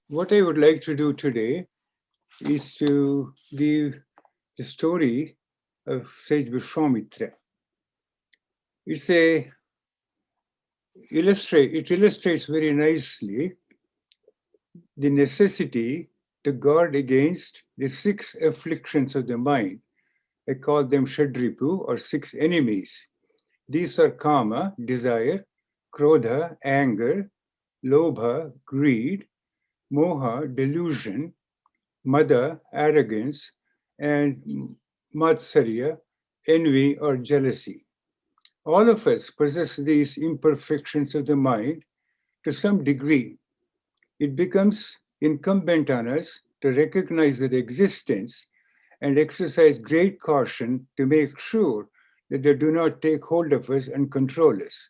What I would like to do today is to give the story of sage Vishwamitra. It's it illustrates very nicely the necessity to guard against the six afflictions of the mind. I call them Shad Ripu, or six enemies. These are kama, desire, krodha, anger, lobha, greed, moha, delusion, mada, arrogance, and matsarya, envy or jealousy. All of us possess these imperfections of the mind to some degree. It becomes incumbent on us to recognize their existence and exercise great caution to make sure that they do not take hold of us and control us.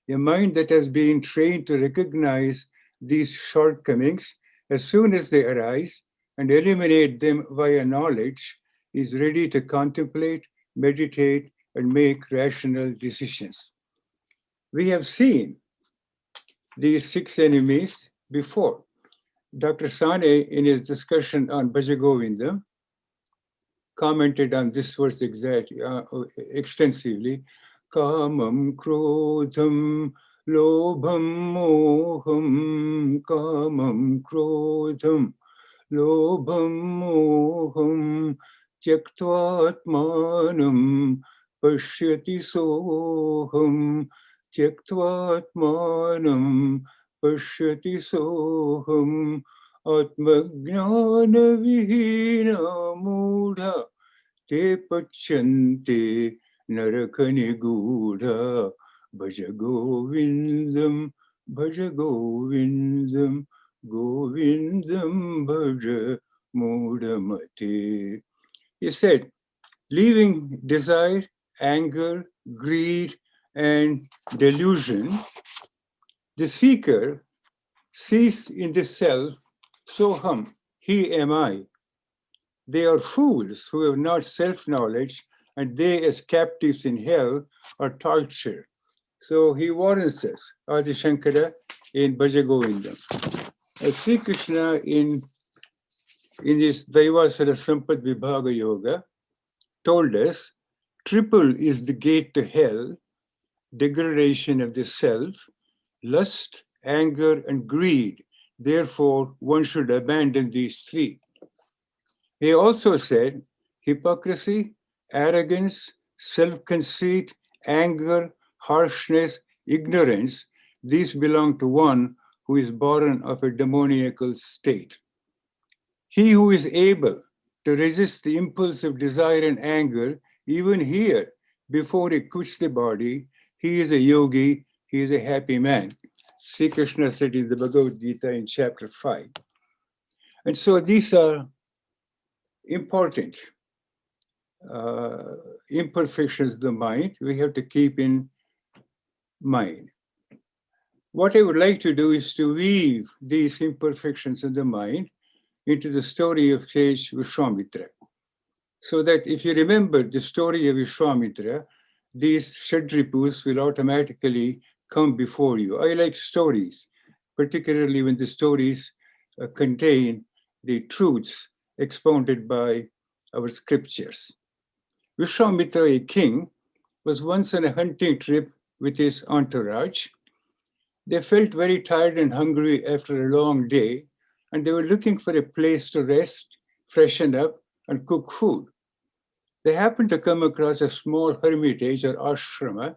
A mind that has been trained to recognize these shortcomings as soon as they arise and eliminate them via knowledge is ready to contemplate, meditate, and make rational decisions. We have seen these six enemies before. Dr. Sane, in his discussion on Bhaja Govindam, commented on this verse extensively. Kamam krodham lobham moham kamam krodham lobham moham tyaktvatmanam pashyati soham tyaktvatmanam pashyati soham atmajnana vihina mudha te pachyante narakani gudha bhaja govindam bhaja govindam govindam bhaja mudamate. He said, leaving desire, anger, greed, and delusion, the seeker sees in the self, soham, he am I. They are fools who have not self-knowledge, and they, as captives in hell, are tortured. So he warns us, Adi Shankara in Bhaja Govindam. Sri Krishna in this Daivasara Sampad Vibhaga Yoga told us triple is the gate to hell: degradation of the self, lust, anger, and greed. Therefore, one should abandon these three. He also said hypocrisy, arrogance, self-conceit, anger, harshness, ignorance, these belong to one who is born of a demoniacal state. He who is able to resist the impulse of desire and anger, even here, before he quits the body, he is a yogi, he is a happy man. Sri Krishna said in the Bhagavad Gita in chapter 5. And so these are important imperfections of the mind we have to keep in mind. What I would like to do is to weave these imperfections of the mind into the story of sage Vishwamitra, so that if you remember the story of Vishwamitra, these Shadripus will automatically come before you. I like stories, particularly when the stories contain the truths expounded by our scriptures. Vishwamitra, a king, was once on a hunting trip with his entourage. They felt very tired and hungry after a long day, and they were looking for a place to rest, freshen up, and cook food. They happened to come across a small hermitage or ashrama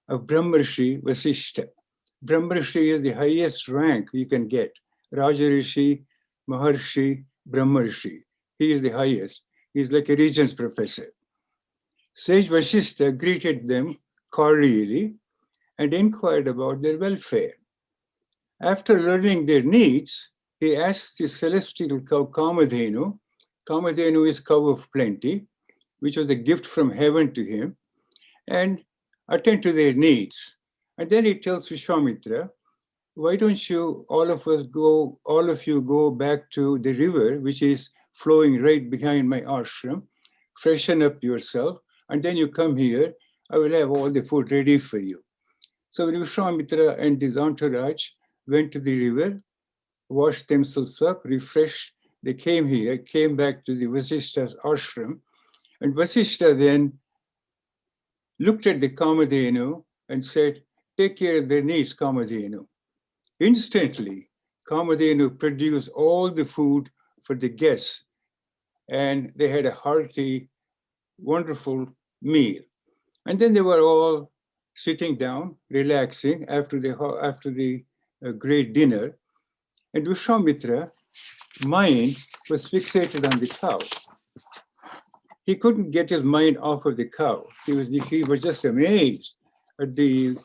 of Brahmarshi Vasishta. Brahmarshi is the highest rank you can get. Rajarishi, Maharshi, Brahmarshi. He is the highest. He's like a regent's professor. Sage Vasishta greeted them cordially and inquired about their welfare. After learning their needs, he asked the celestial cow Kamadhenu. Kamadhenu is cow of plenty, which was a gift from heaven to him, and attend to their needs. And then he tells Vishwamitra, why don't you, all of you go back to the river, which is flowing right behind my ashram, freshen up yourself, and then you come here, I will have all the food ready for you. So Vishwamitra and his entourage went to the river, washed themselves up, refreshed. They came here, came back to the Vasishta's ashram, and Vasishta then looked at the Kamadhenu and said, take care of their needs, Kamadhenu. Instantly, Kamadhenu produced all the food for the guests, and they had a hearty, wonderful meal. And then they were all sitting down, relaxing after the great dinner. And Vishwamitra, mind was fixated on the cow. He couldn't get his mind off of the cow. He was just amazed at the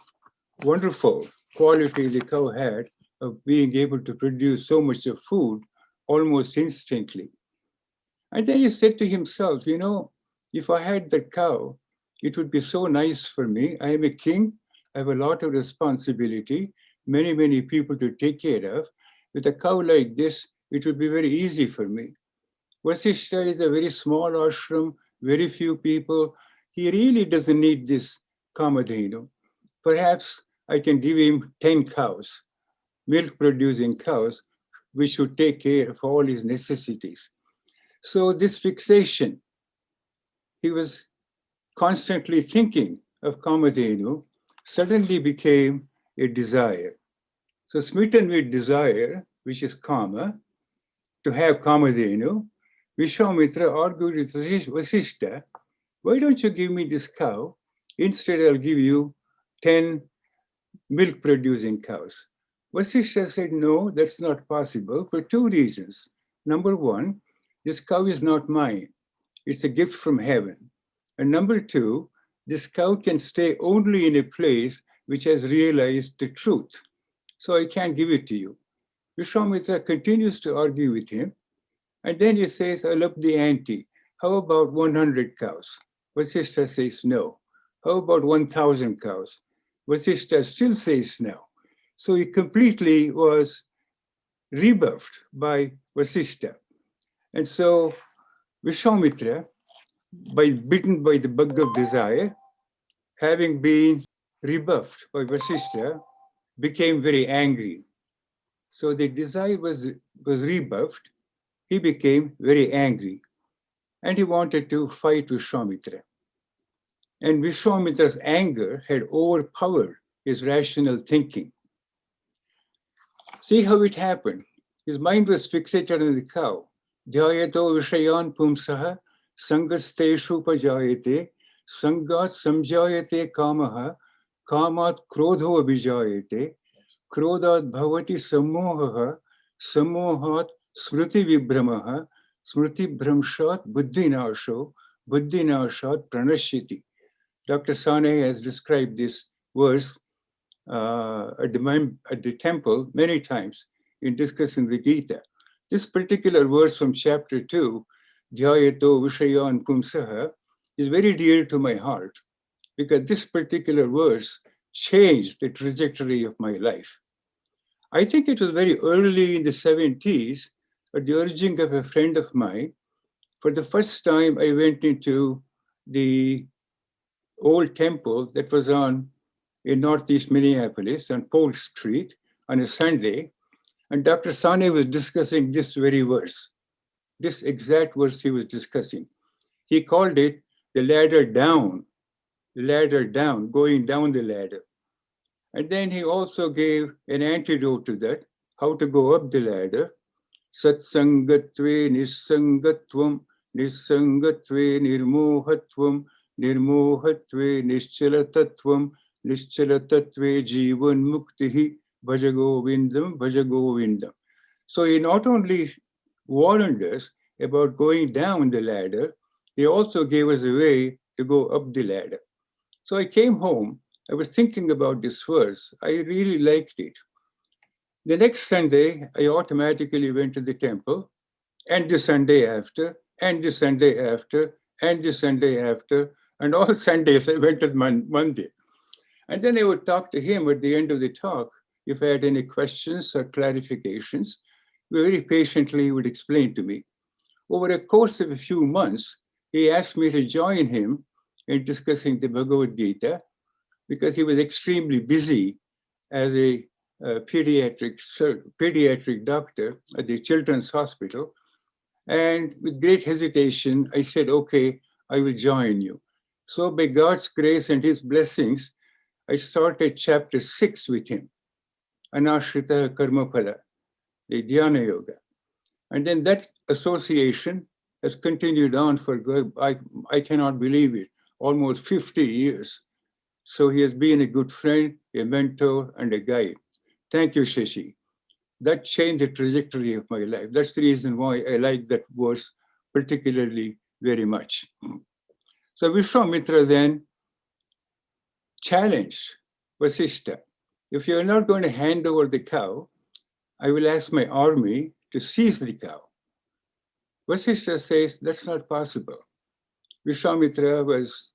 wonderful quality the cow had of being able to produce so much of food almost instantly. And then he said to himself, if I had that cow, it would be so nice for me. I am a king. I have a lot of responsibility, many, many people to take care of. With a cow like this, it would be very easy for me. Vasishta is a very small ashram, very few people. He really doesn't need this Kamadhenu. Perhaps I can give him 10 cows, milk-producing cows, which should take care of all his necessities. So this fixation, he was constantly thinking of Kamadhenu, suddenly became a desire. So smitten with desire, which is Kama, to have Kamadhenu, Vishwamitra argued with Vasishta, why don't you give me this cow? Instead, I'll give you 10 milk-producing cows. Vasishta said, no, that's not possible for two reasons. Number one, this cow is not mine. It's a gift from heaven. And number two, this cow can stay only in a place which has realized the truth. So I can't give it to you. Vishwamitra continues to argue with him. And then he says, I'll up the ante. How about 100 cows? Vasishta says no. How about 1,000 cows? Vasishta still says no. So he completely was rebuffed by Vasishta. And so Vishwamitra, bitten by the bug of desire, having been rebuffed by Vasishta, became very angry. So the desire was rebuffed. He became very angry. And he wanted to fight Vishwamitra. And Vishwamitra's anger had overpowered his rational thinking. See how it happened. His mind was fixated on the cow. Dhyayato vishayan pumsaha sangasteshu pajayate sangat samjayate kamaha kamat krodho abhijayate krodat bhavati sammohaha sammohat smriti vibhramaha smriti bhramshat buddhinasho buddhinashat pranashyati. Dr. Sane has described this verse at the temple many times in discussing the Gita. This particular verse from chapter 2, Dhyayato Vishayan Pumsaha, is very dear to my heart because this particular verse changed the trajectory of my life. I think it was very early in the 70s, at the urging of a friend of mine. For the first time, I went into the old temple that was in Northeast Minneapolis on Polk Street on a Sunday. And Dr. Sane was discussing this very verse, this exact verse he was discussing. He called it the ladder down, going down the ladder. And then he also gave an antidote to that, how to go up the ladder. Satsangatve nissangatvam, nissangatve nirmohatvam, nirmohatve nischalatatvam, nischalatatve jivan muktihi, bhaja govindam, bhaja govindam. So he not only warned us about going down the ladder, he also gave us a way to go up the ladder. So I came home, I was thinking about this verse. I really liked it. The next Sunday, I automatically went to the temple, and the Sunday after, and the Sunday after, and the Sunday after, and all Sundays I went on Monday. And then I would talk to him at the end of the talk if I had any questions or clarifications. Very patiently, he would explain to me. Over a course of a few months, he asked me to join him in discussing the Bhagavad Gita because he was extremely busy as a pediatric doctor at the Children's Hospital. And with great hesitation, I said, okay, I will join you. So by God's grace and his blessings, I started chapter 6 with him, Anashrita Karmaphala, the Dhyana Yoga. And then that association has continued on for, I cannot believe it, almost 50 years. So he has been a good friend, a mentor, and a guide. Thank you, Shashi. That changed the trajectory of my life. That's the reason why I like that verse particularly very much. So Vishwamitra then challenged Vasishtha. If you're not going to hand over the cow, I will ask my army to seize the cow. Vasishtha says, that's not possible. Vishwamitra was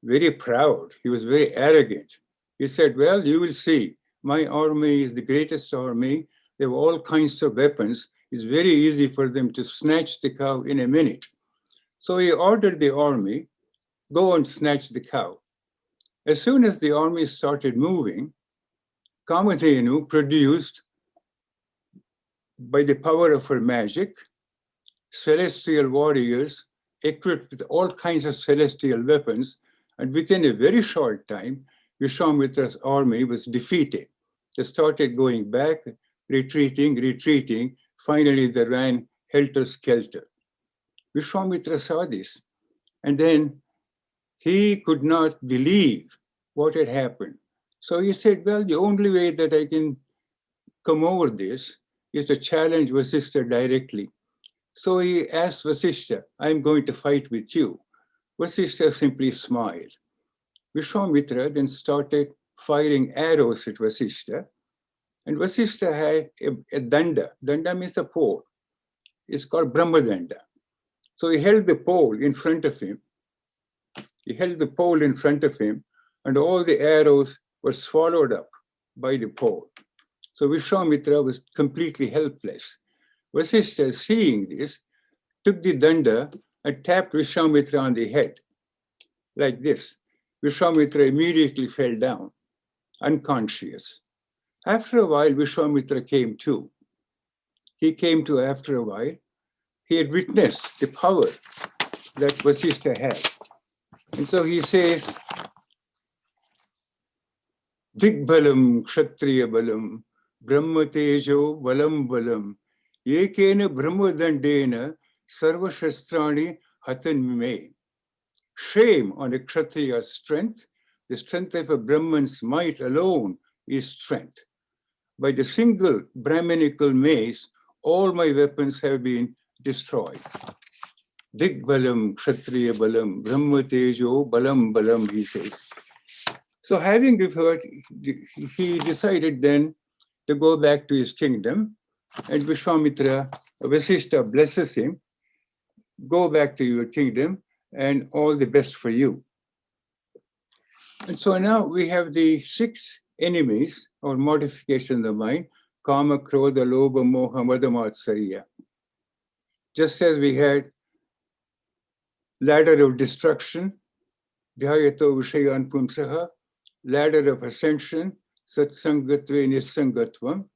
very proud. He was very arrogant. He said, well, you will see. My army is the greatest army. They have all kinds of weapons. It's very easy for them to snatch the cow in a minute. So he ordered the army, go and snatch the cow. As soon as the army started moving, Kamadhenu produced, by the power of her magic, celestial warriors equipped with all kinds of celestial weapons. And within a very short time, Vishwamitra's army was defeated. They started going back, retreating. Finally, they ran helter-skelter. Vishwamitra saw this. And then he could not believe what had happened. So he said, well, the only way that I can come over this is to challenge Vasishtha directly. So he asked Vasishtha, I'm going to fight with you. Vasishtha simply smiled. Vishwamitra then started firing arrows at Vasishtha. And Vasishtha had a danda. Danda means a pole. It's called Brahmadanda. So he held the pole in front of him. And all the arrows were swallowed up by the pole. So Vishwamitra was completely helpless. Vasishtha, seeing this, took the danda and tapped Vishwamitra on the head, like this. Vishwamitra immediately fell down, unconscious. After a while, Vishwamitra came to. He came to after a while. He had witnessed the power that Vasishtha had. And so he says, Digbalam Kshatriya Balam, Brahma Tejo Balam Balam, Yekena Brahmadandena Sarva Shastrani Hatan Me. Shame on a Kshatriya's strength. The strength of a Brahman's might alone is strength. By the single Brahminical mace, all my weapons have been destroyed. Digbalam Kshatriya Balam, Brahma Tejo Balam Balam, he says. So having referred, he decided then to go back to his kingdom, and Vishwamitra, Vasishtha blesses him, go back to your kingdom and all the best for you. And so now we have the 6 enemies or modifications of the mind, Kama, Krodha, Lobha, Moha, Mada, Matsarya. Just as we had ladder of destruction, Dhyayato Vishayan Pumsaha, ladder of ascension, Satsangatve Nisangatvam.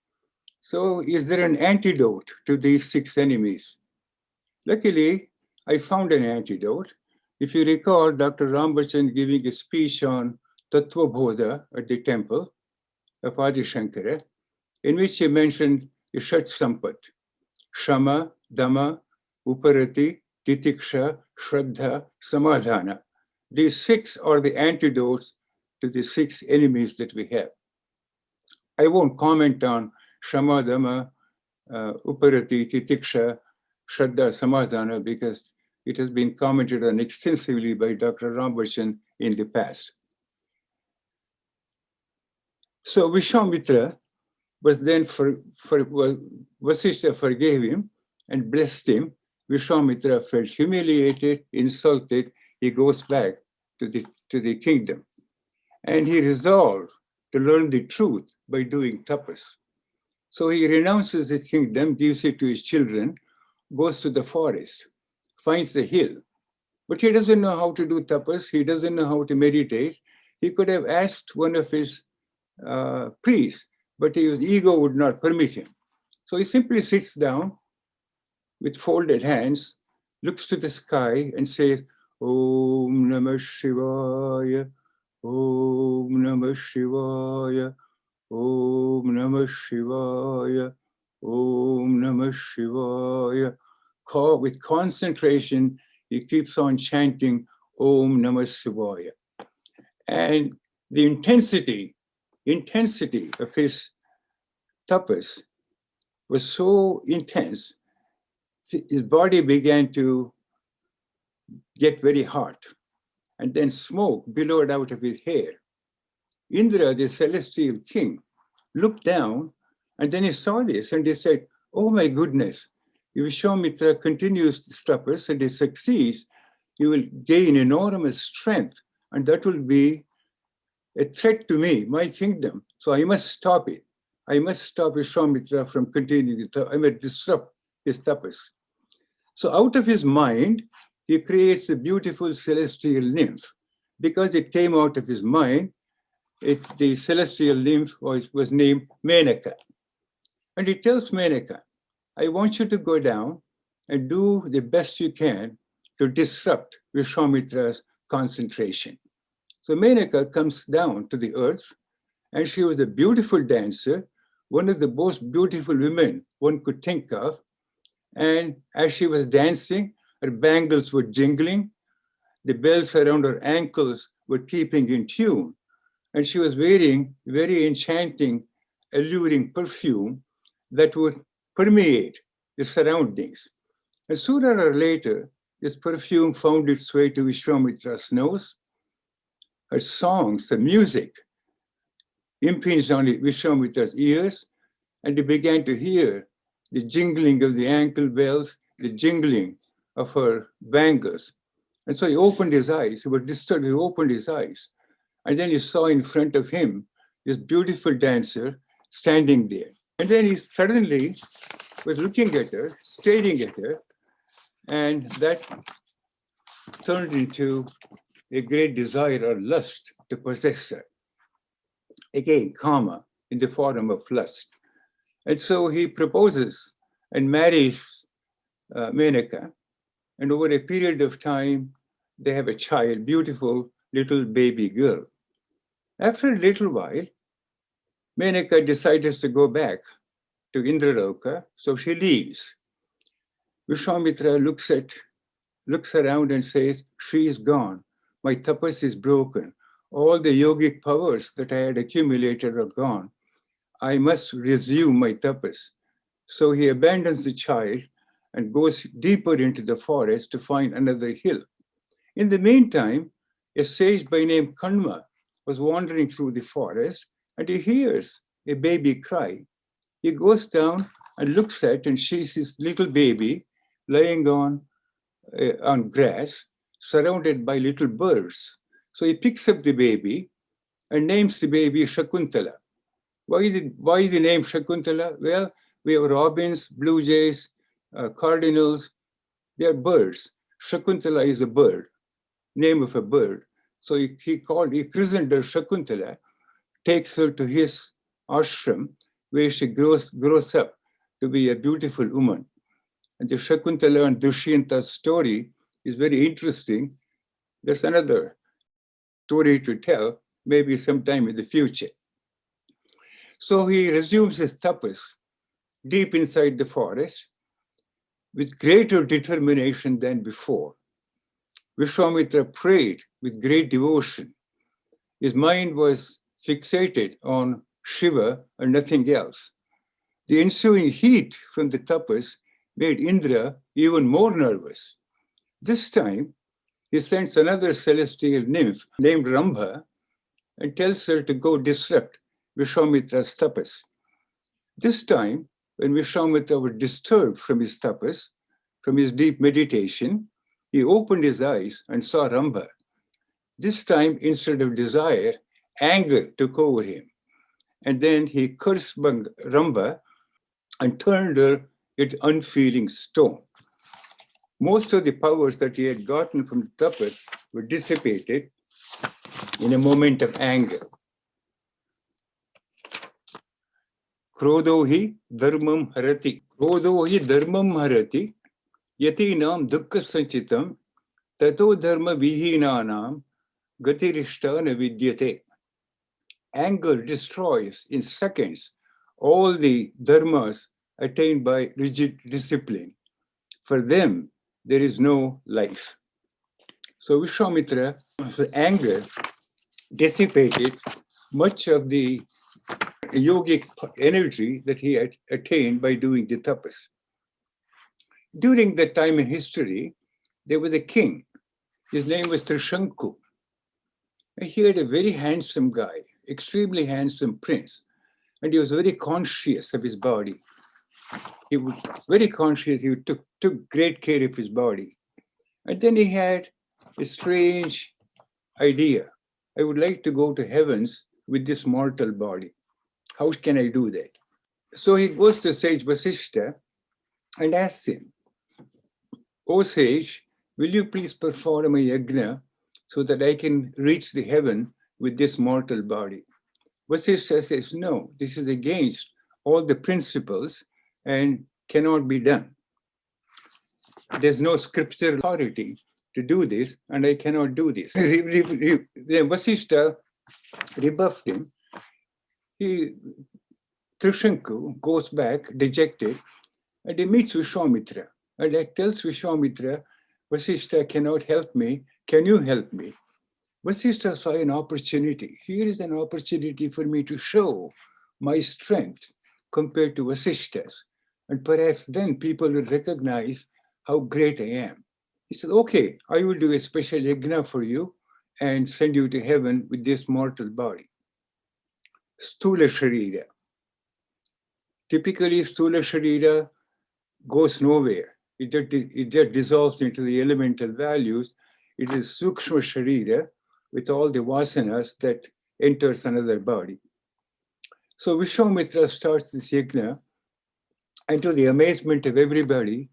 So is there an antidote to these 6 enemies? Luckily, I found an antidote. If you recall, Dr. Rambachan giving a speech on Tattva Bodha at the temple of Adi Shankara, in which he mentioned the Shat Sampat, Shama, Dhamma, Uparati, Titiksha, Shraddha, Samadhana. These 6 are the antidotes to the 6 enemies that we have. I won't comment on Shama, Dhamma, Uparati, Titiksha, Shraddha, Samadhana, because it has been commented on extensively by Dr. Rambachan in the past. So Vishwamitra was then, Vasishtha forgave him and blessed him. Vishwamitra felt humiliated, insulted. He goes back to the kingdom. And he resolved to learn the truth by doing tapas. So he renounces his kingdom, gives it to his children, goes to the forest, finds a hill. But he doesn't know how to do tapas. He doesn't know how to meditate. He could have asked one of his priests, but his ego would not permit him. So he simply sits down with folded hands, looks to the sky and says, Om Namah Shivaya, Om Namah Shivaya, Om Namah Shivaya, Om Namah Shivaya. With concentration, he keeps on chanting Om Namah Shivaya. And the intensity of his tapas was so intense, his body began to get very hot, and then smoke billowed out of his hair. Indra, the celestial king, looked down, and then he saw this, and he said, oh my goodness, if Vishwamitra continues this tapas and he succeeds, he will gain enormous strength, and that will be a threat to me, my kingdom. So I must stop it. I must stop Vishwamitra from continuing it. I must disrupt his tapas. So out of his mind, he creates a beautiful celestial nymph. Because it came out of his mind, the celestial nymph was named Menaka. And he tells Menaka, I want you to go down and do the best you can to disrupt Vishwamitra's concentration. So Menaka comes down to the earth, and she was a beautiful dancer, one of the most beautiful women one could think of. And as she was dancing, her bangles were jingling, the bells around her ankles were keeping in tune, and she was wearing very enchanting, alluring perfume that would permeate the surroundings. And sooner or later, this perfume found its way to Vishwamitra's nose. Her songs, the music, impinged on Vishwamitra's ears, and he began to hear the jingling of the ankle bells, the jingling of her bangles. And so he opened his eyes. He was disturbed. He opened his eyes. And then he saw in front of him this beautiful dancer standing there. And then he suddenly was looking at her, staring at her, and that turned into a great desire or lust to possess her. Again, karma in the form of lust. And so he proposes and marries Menaka. And over a period of time, they have a child, beautiful little baby girl. After a little while, Menaka decides to go back to Indraloka, so she leaves. Vishwamitra looks around and says, she is gone. My tapas is broken. All the yogic powers that I had accumulated are gone. I must resume my tapas. So he abandons the child and goes deeper into the forest to find another hill. In the meantime, a sage by name Kanma was wandering through the forest, and he hears a baby cry. He goes down and looks at and sees his little baby lying on grass, surrounded by little birds. So he picks up the baby and names the baby Shakuntala. Why the name Shakuntala? Well, we have robins, blue jays, cardinals. They are birds. Shakuntala is a bird, name of a bird. So he christened her Shakuntala, takes her to his ashram, where she grows up to be a beautiful woman. And the Shakuntala and Dushyanta story is very interesting. There's another story to tell, maybe sometime in the future. So he resumes his tapas deep inside the forest with greater determination than before. Vishwamitra prayed with great devotion. His mind was fixated on Shiva and nothing else. The ensuing heat from the tapas made Indra even more nervous. This time, he sends another celestial nymph named Rambha and tells her to go disrupt Vishwamitra's tapas. This time, when Vishwamitra was disturbed from his tapas, from his deep meditation, he opened his eyes and saw Rambha. This time, instead of desire, anger took over him. And then he cursed Rambha and turned her into unfeeling stone. Most of the powers that he had gotten from the tapas were dissipated in a moment of anger. Krodho hi dharmam harati. Krodho hi dharmam harati. Yatinam dukkha sanchitam. Tato dharma vihinanam gatirishta na vidyate. Anger destroys in seconds all the dharmas attained by rigid discipline. For them, there is no life. So Vishwamitra, anger dissipated much of the yogic energy that he had attained by doing the tapas. During that time in history, there was a king. His name was Trishanku. And he had a very handsome guy, extremely handsome prince. And he was very conscious of his body. He was very conscious. He took great care of his body. And then he had a strange idea. I would like to go to heavens with this mortal body. How can I do that? So he goes to sage Vasishta and asks him, "O sage, will you please perform a yajna so that I can reach the heaven with this mortal body?" Vasishta says, "No, this is against all the principles and cannot be done. There's no scriptural authority to do this, and I cannot do this." Then Vasishta rebuffed him. Trishanku goes back dejected and he meets Vishwamitra and he tells Vishwamitra, "Vasishta cannot help me. Can you help me?" Vasishta saw an opportunity. Here is an opportunity for me to show my strength compared to Vasishta's. And perhaps then people will recognize how great I am. He said, "Okay, I will do a special yajna for you and send you to heaven with this mortal body." Stula Sharira. Typically, Stula Sharira goes nowhere. It just dissolves into the elemental values. It is Sukshma Sharira with all the vasanas that enters another body. So Vishwamitra starts this yajna, and to the amazement of everybody,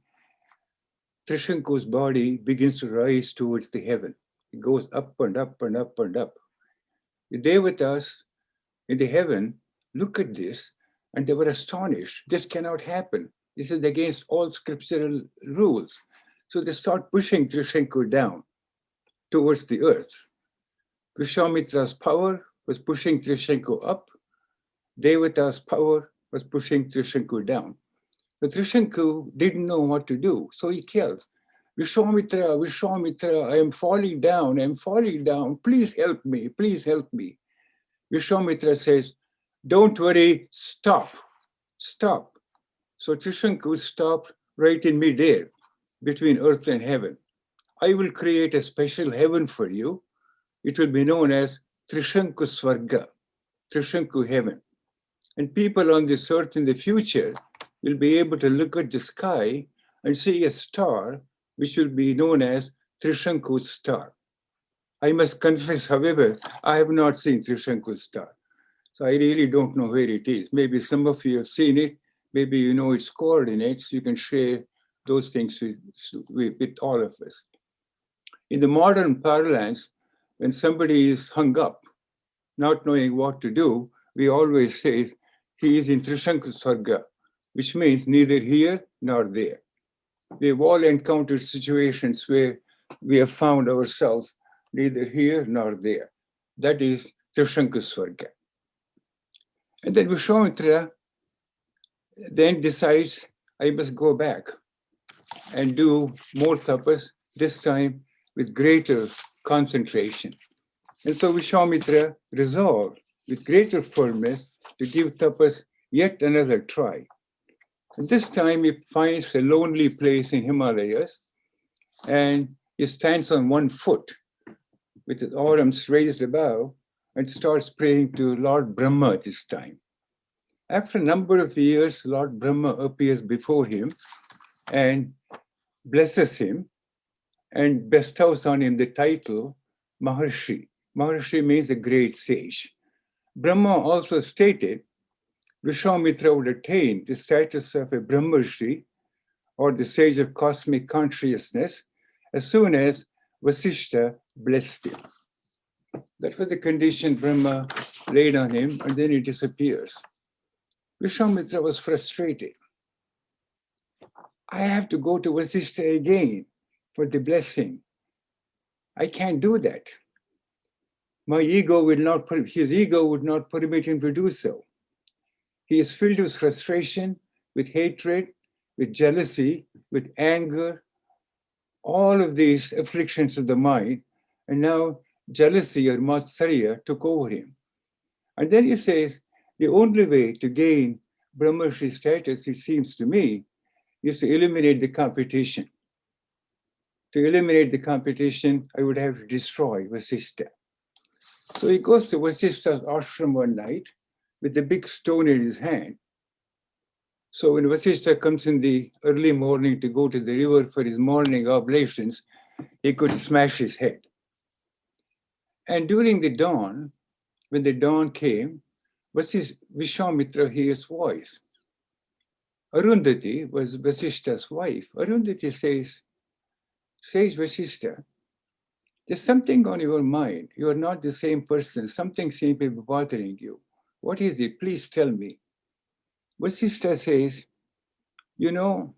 Trishanku's body begins to rise towards the heaven. It goes up and up and up and up. The Devatas in the heaven look at this and they were astonished. This cannot happen. This is against all scriptural rules. So they start pushing Trishanku down towards the earth. Vishwamitra's power was pushing Trishanku up. Devata's power was pushing Trishanku down. But Trishanku didn't know what to do, so he killed. "Vishwamitra, Vishwamitra, I am falling down. Please help me, please help me." Vishwamitra says, "Don't worry, stop. So Trishanku stopped right in midair between earth and heaven. "I will create a special heaven for you. It will be known as Trishanku Swarga, Trishanku heaven. And people on this earth in the future will be able to look at the sky and see a star, which will be known as Trishanku's star." I must confess, however, I have not seen Trishanku's star. So I really don't know where it is. Maybe some of you have seen it. Maybe you know its coordinates. You can share those things with all of us. In the modern parlance, when somebody is hung up, not knowing what to do, we always say he is in Trishanku Swarga, which means neither here nor there. We've all encountered situations where we have found ourselves neither here nor there. That is Trishanku Swarga. And then Vishwamitra then decides, I must go back and do more tapas, this time with greater concentration. And so Vishwamitra resolved with greater firmness to give tapas yet another try. And this time he finds a lonely place in Himalayas and he stands on one foot with his arms raised above and starts praying to Lord Brahma this time. After a number of years, Lord Brahma appears before him and blesses him and bestows on him the title Maharshi. Maharshi means a great sage. Brahma also stated Vishwamitra would attain the status of a Brahmarshi or the sage of cosmic consciousness as soon as Vasishta blessed him. That was the condition Brahma laid on him, and then he disappears. Vishvamitra was frustrated. I have to go to Vasishtha again for the blessing. I can't do that. His ego would not permit him to do so. He is filled with frustration, with hatred, with jealousy, with anger, all of these afflictions of the mind. And now jealousy or matsarya took over him. And then he says, the only way to gain Brahmarshi status, it seems to me, is to eliminate the competition. To eliminate the competition, I would have to destroy Vasishtha. So he goes to Vasishtha's ashram one night with the big stone in his hand. So when Vasishtha comes in the early morning to go to the river for his morning oblations, he could smash his head. And during the dawn, when the dawn came, Vishvamitra hears voice. Arundhati was Vasishtha's wife. Arundhati says Vasishtha, there's something on your mind. You are not the same person. Something seems to be bothering you. What is it? Please tell me. Vasishtha says, you know,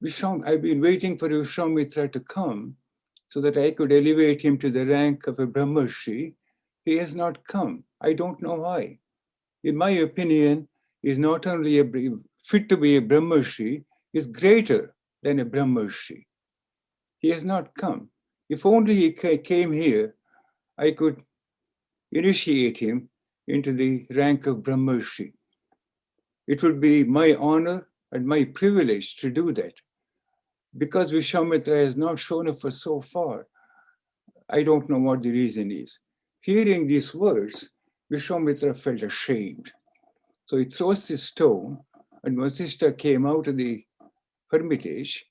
I've been waiting for Vishvamitra to come so that I could elevate him to the rank of a Brahmarshi. He has not come. I don't know why. In my opinion, he is not only fit to be a Brahmarshi, he is greater than a Brahmarshi. He has not come. If only he came here, I could initiate him into the rank of Brahmarshi. It would be my honor and my privilege to do that. Because Vishvamitra has not shown up for so far, I don't know what the reason is. Hearing these words, Vishvamitra felt ashamed. So he throws this stone, and Vasishtha came out of the hermitage.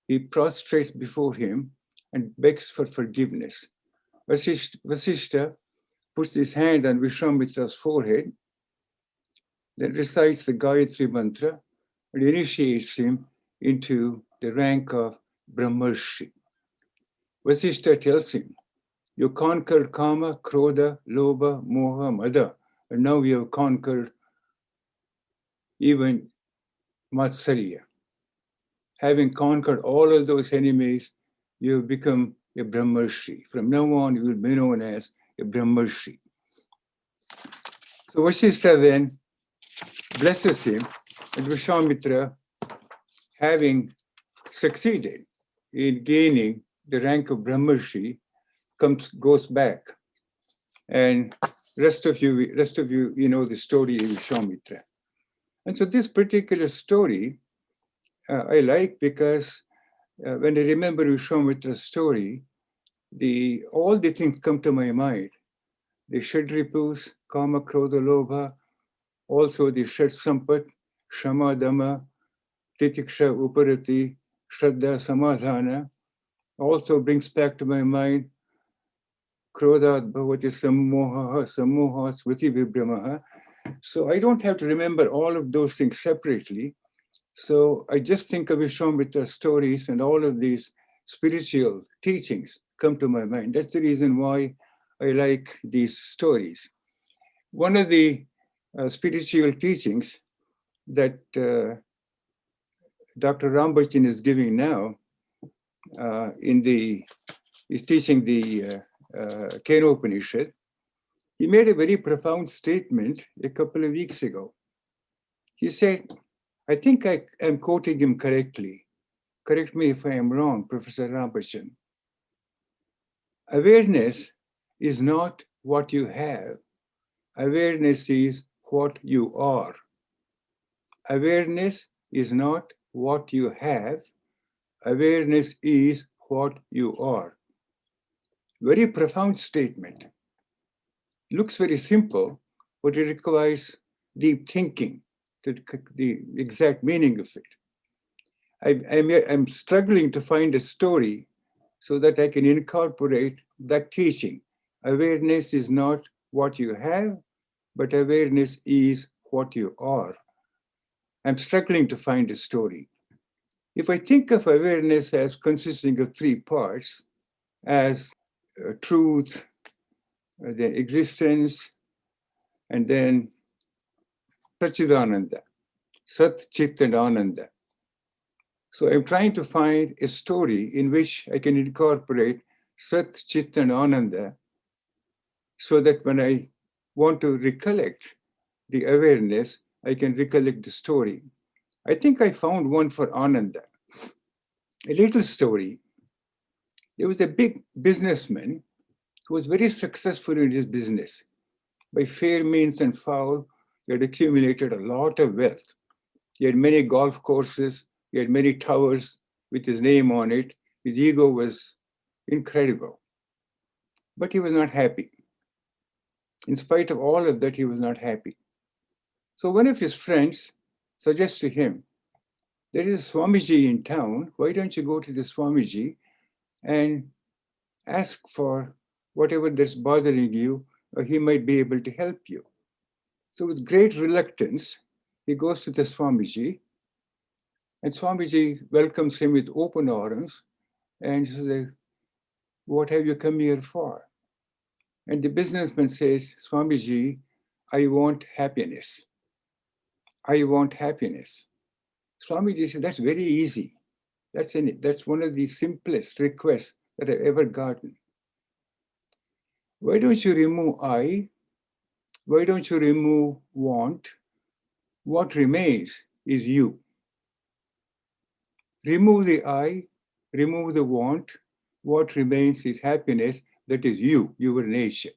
He prostrates before him and begs for forgiveness. Vasishtha puts his hand on Vishvamitra's forehead, then recites the Gayatri mantra and initiates him into the rank of Brahmarshi. Vasishtha tells him, you conquered Kama, Krodha, Lobha, Moha, Mada, and now you have conquered even Matsarya. Having conquered all of those enemies, you have become a Brahmarshi. From now on, you will be known as a Brahmarshi. So Vasishtha then blesses him, and Vishvamitra, having succeeded in gaining the rank of Brahmarshi, goes back. And rest of you, you know the story of Vishvamitra. And so this particular story, I like because when I remember Vishvamitra's story, all the things come to my mind. The Shad Ripus, Kama, Krodha, Lobha, also the Shad Sampat, Shama, Dama, Titiksha, Uparati, Shraddha, Samadhana, also brings back to my mind Krodhat Bhavati Sammoha, Sammoha, Smriti Vibhramaha. So I don't have to remember all of those things separately. So I just think of Vishvamitra stories, and all of these spiritual teachings come to my mind. That's the reason why I like these stories. One of the spiritual teachings that Dr. Rambachan is giving now is teaching the Kenopanishad. He made a very profound statement a couple of weeks ago. He said, I think I am quoting him correctly. Correct me if I am wrong, Professor Rambachan. Awareness is not what you have. Awareness is what you are. Awareness is not what you have. Awareness is what you are. Very profound statement. Looks very simple, but it requires deep thinking to the exact meaning of it. I'm struggling to find a story so that I can incorporate that teaching. Awareness is not what you have, but awareness is what you are. I'm struggling to find a story. If I think of awareness as consisting of three parts, as truth, the existence, and then Sachidananda, Sat, Chit, and Ananda. So I'm trying to find a story in which I can incorporate Sat, Chit, and Ananda so that when I want to recollect the awareness, I can recollect the story. I think I found one for Ananda, a little story. There was a big businessman who was very successful in his business. By fair means and foul, he had accumulated a lot of wealth. He had many golf courses, he had many towers with his name on it. His ego was incredible. But he was not happy. In spite of all of that, he was not happy. So one of his friends suggests to him, there is a Swamiji in town. Why don't you go to the Swamiji and ask for whatever that's bothering you, or he might be able to help you. So with great reluctance, he goes to the Swamiji, and Swamiji welcomes him with open arms and says, what have you come here for? And the businessman says, Swamiji, I want happiness. I want happiness. Swamiji said, that's very easy. That's one of the simplest requests that I've ever gotten. Why don't you remove I? Why don't you remove want? What remains is you. Remove the I, remove the want. What remains is happiness, that is you, your nature.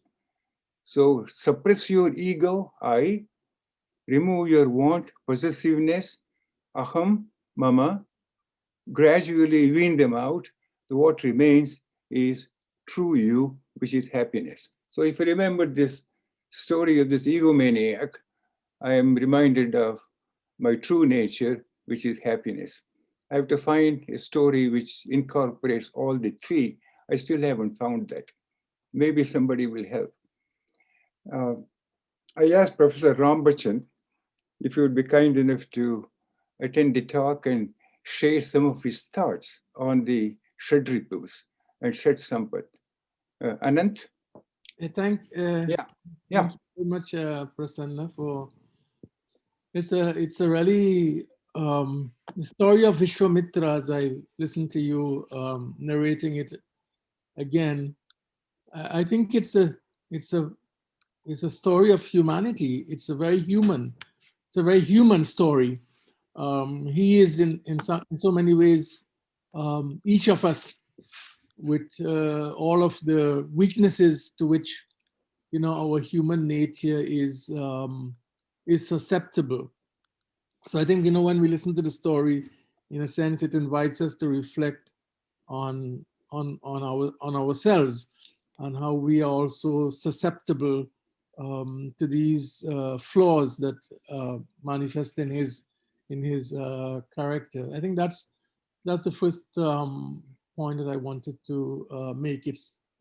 So suppress your ego, I, remove your want, possessiveness, aham, mama, gradually wean them out. What remains is true you, which is happiness. So if you remember this story of this egomaniac, I am reminded of my true nature, which is happiness. I have to find a story which incorporates all the three. I still haven't found that. Maybe somebody will help. I asked Professor Rambachan if he would be kind enough to attend the talk and share some of his thoughts on the Shad Ripus and Shad Sampat. Anant? Thank Yeah. you very much, Prasanna, for it's a really the story of Vishwamitra. As I listened to you narrating it again, I think it's a it's a story of humanity. It's a very human story. He is in so many ways each of us with all of the weaknesses to which our human nature is susceptible. So I think when we listen to the story, in a sense, it invites us to reflect on on ourselves and how we are also susceptible to these flaws that manifest in his character. I think that's the first point that I wanted to make.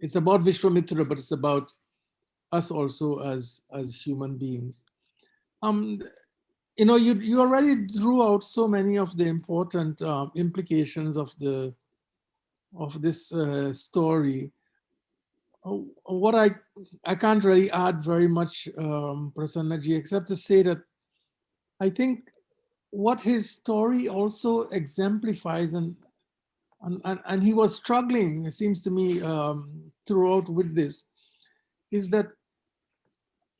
It's about Vishwamitra, but it's about us also as human beings. Um, you already drew out so many of the important implications of this story. What I can't really add very much, Prasanna ji, except to say that I think what his story also exemplifies, and he was struggling, it seems to me, throughout with this, is that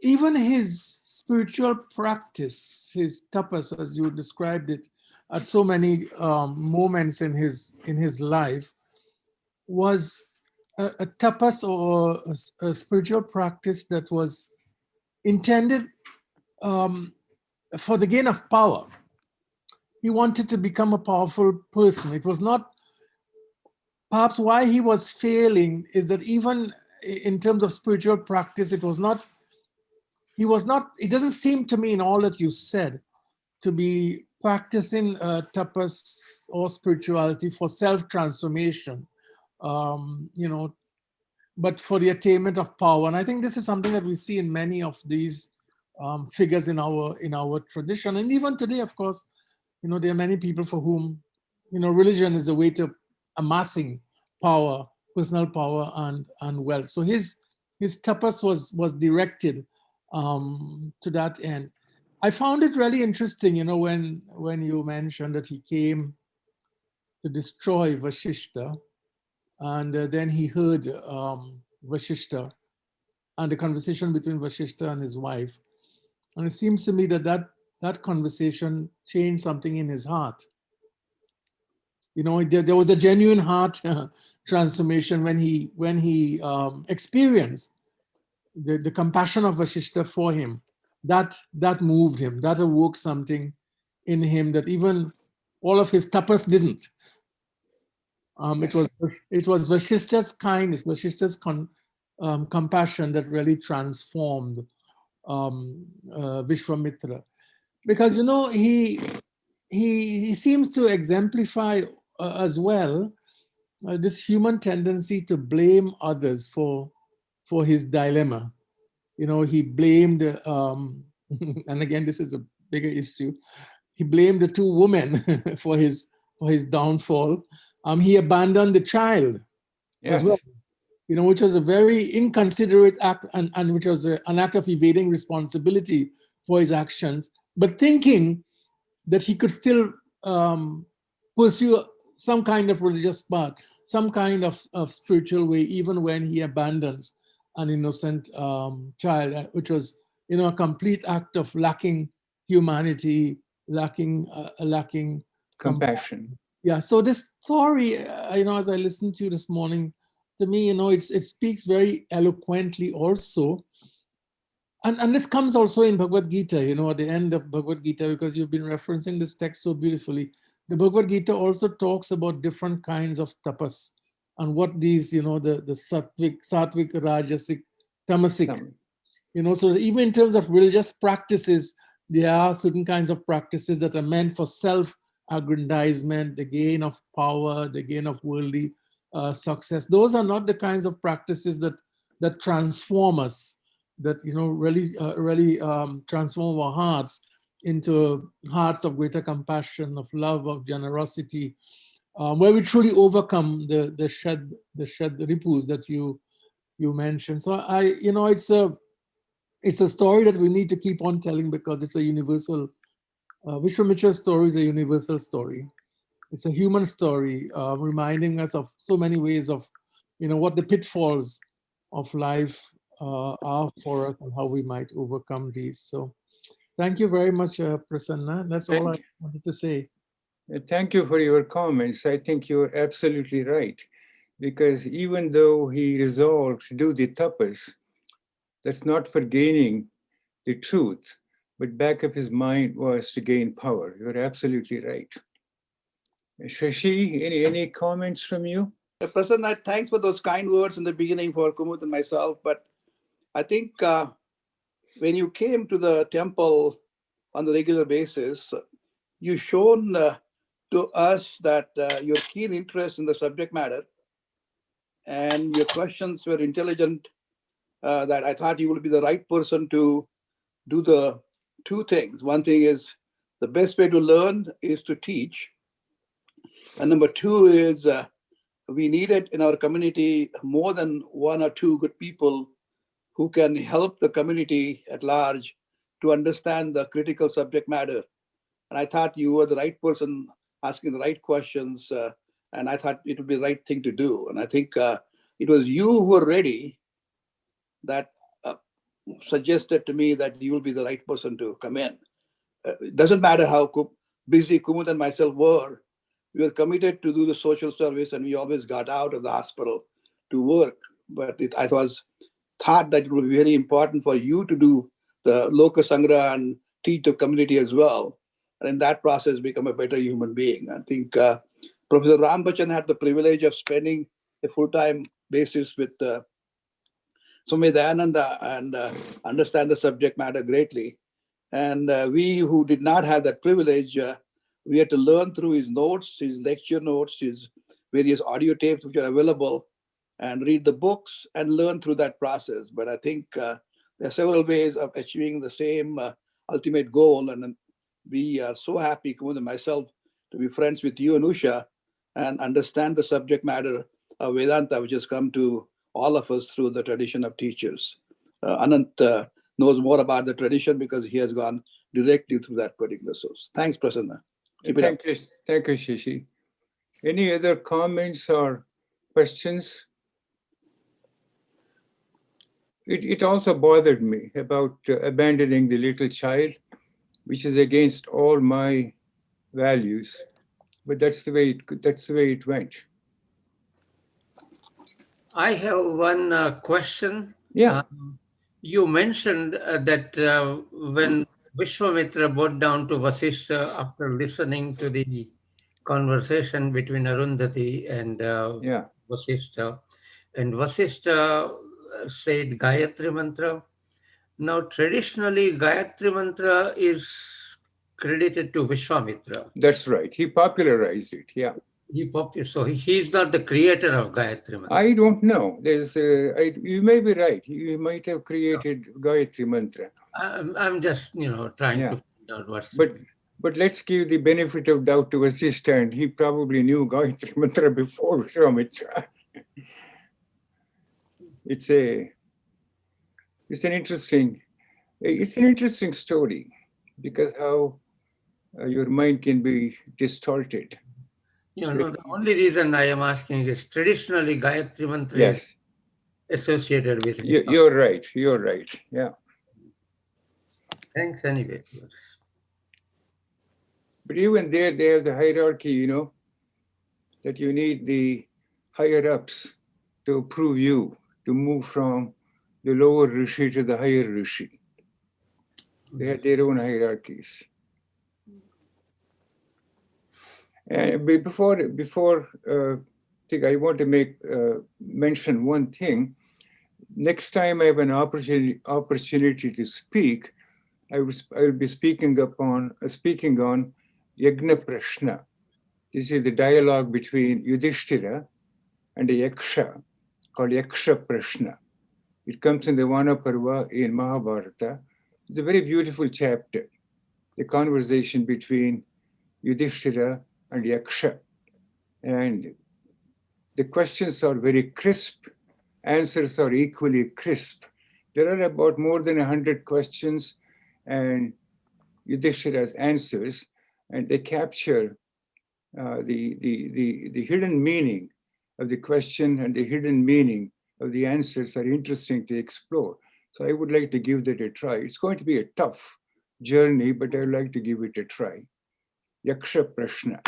even his spiritual practice, his tapas, as you described it, at so many moments in his life, was a tapas or a spiritual practice that was intended for the gain of power. He wanted to become a powerful person. It was not, perhaps why he was failing is that even in terms of spiritual practice, it doesn't seem to me in all that you said to be practicing tapas or spirituality for self-transformation, but for the attainment of power. And I think this is something that we see in many of these figures in our tradition. And even today, of course, there are many people for whom, religion is a way to amassing power, personal power and wealth. So his tapas was directed to that end. I found it really interesting, when you mentioned that he came to destroy Vashishta, and then he heard Vashishta and the conversation between Vashishta and his wife. And it seems to me that conversation changed something in his heart. There was a genuine heart transformation when he experienced the compassion of Vashishta for him. That moved him. That awoke something in him that even all of his tapas didn't. Yes. It was Vashishta's kindness, Vashishta's compassion that really transformed Vishwamitra, because he seems to exemplify as well this human tendency to blame others for his dilemma. He blamed, and again, this is a bigger issue. He blamed the two women for his downfall. He abandoned the child as well, Yes. which was a very inconsiderate act, and which was an act of evading responsibility for his actions, but thinking that he could still pursue some kind of religious path, some kind of spiritual way, even when he abandons an innocent child, which was, a complete act of lacking humanity, lacking Compassion. yeah. So this story, as I listened to you this morning, to me, it speaks very eloquently also. And this comes also in Bhagavad Gita, at the end of Bhagavad Gita, because you've been referencing this text so beautifully. The Bhagavad Gita also talks about different kinds of tapas and what these, the sattvic, rajasic, tamasic, so even in terms of religious practices, there are certain kinds of practices that are meant for self-aggrandizement, the gain of power, the gain of worldly success. Those are not the kinds of practices that transform us, that really transform our hearts into hearts of greater compassion, of love, of generosity, where we truly overcome the Shad Ripus that you mentioned. So it's a story that we need to keep on telling, because it's a universal, Vishwamitra's story is a universal story. It's a human story, reminding us of so many ways of, what the pitfalls of life are for us and how we might overcome these. So thank you very much, Prasanna. That's all I wanted to say. Thank you for your comments. I think you're absolutely right. Because even though he resolved to do the tapas, that's not for gaining the truth, but back of his mind was to gain power. You're absolutely right. Shashi, any comments from you? Prasanna, thanks for those kind words in the beginning for Kumut and myself. But I think when you came to the temple on the regular basis, you shown to us that your keen interest in the subject matter and your questions were intelligent, that I thought you would be the right person to do the two things. One thing is the best way to learn is to teach. And number two is we needed in our community more than one or two good people who can help the community at large to understand the critical subject matter. And I thought you were the right person asking the right questions, and I thought it would be the right thing to do. And I think it was you who were ready that suggested to me that you will be the right person to come in. It doesn't matter how busy Kumud and myself were. We were committed to do the social service, and we always got out of the hospital to work. But I thought that it would be very important for you to do the Loka Sangra and teach the community as well. And in that process, become a better human being. I think Professor Rambachan had the privilege of spending a full-time basis with Swami Dayananda and understand the subject matter greatly. And we who did not have that privilege, we had to learn through his notes, his lecture notes, his various audio tapes which are available, and read the books and learn through that process. But I think there are several ways of achieving the same ultimate goal. And we are so happy, Kumud and myself, to be friends with you and Usha and understand the subject matter of Vedanta, which has come to all of us through the tradition of teachers. Anant knows more about the tradition because he has gone directly through that particular source. Thanks, Prasanna. Keep it up. Thank you, Shashi. Any other comments or questions? It also bothered me about abandoning the little child, which is against all my values. But that's the way it went. I have one question. Yeah. You mentioned that when Vishwamitra bowed down to Vasishtha after listening to the conversation between Arundhati and Yeah. Vasishtha, and Vasishtha said Gayatri Mantra. Now, traditionally, Gayatri Mantra is credited to Vishwamitra. That's right. He popularized it. Yeah. So he's not the creator of Gayatri Mantra. I don't know. You may be right. He might have created Gayatri Mantra. I'm just, trying to find out what's. But let's give the benefit of doubt to Vasishtha, and he probably knew Gayatri Mantra before Vishwamitra. It's an interesting story, because how your mind can be distorted. The only reason I am asking is traditionally Gayatri Mantra is associated with Vishwamitra. You're right. Yeah. Thanks anyway. But even there, they have the hierarchy, that you need the higher ups to approve you, to move from the lower Rishi to the higher Rishi. They had their own hierarchies. And before I want to mention one thing. Next time I have an opportunity to speak, I will be speaking on Yagna Prashna. This is the dialogue between Yudhishthira and a Yaksha called Yaksha Prashna. It comes in the Vana Parva in Mahabharata. It's a very beautiful chapter. The conversation between Yudhishthira and Yaksha. And the questions are very crisp. Answers are equally crisp. There are about more than 100 questions and Yudhishthira's answers, and they capture the hidden meaning of the question, and the hidden meaning of the answers are interesting to explore. So I would like to give that a try. It's going to be a tough journey, but I would like to give it a try. Yaksha Prashna.